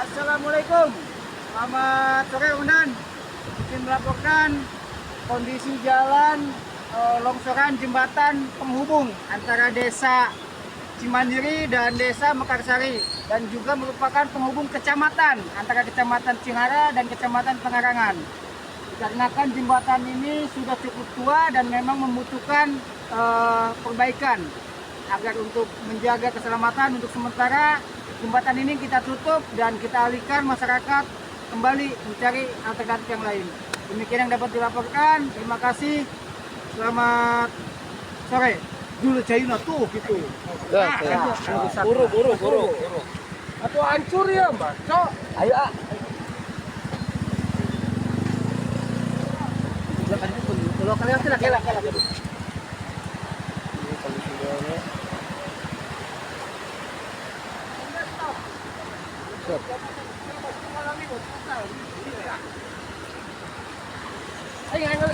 Assalamualaikum. Selamat sore Unan. Izin melaporkan kondisi jalan longsoran jembatan penghubung antara desa Cimandiri dan desa Mekarsari dan juga merupakan penghubung kecamatan antara kecamatan Cihara dan kecamatan Pengarangan. Dikarenakan jembatan ini sudah cukup tua dan memang membutuhkan perbaikan agar untuk menjaga keselamatan. Untuk sementara jembatan ini kita tutup dan kita alihkan masyarakat kembali mencari alternatif yang lain. Demikian yang dapat dilaporkan. Terima kasih. Selamat sore. Dulu China tuh gitu. Buru. Atau hancur ya, Mbak. Cok. Ayo. Kalau kalian tidak kelak. Ayo,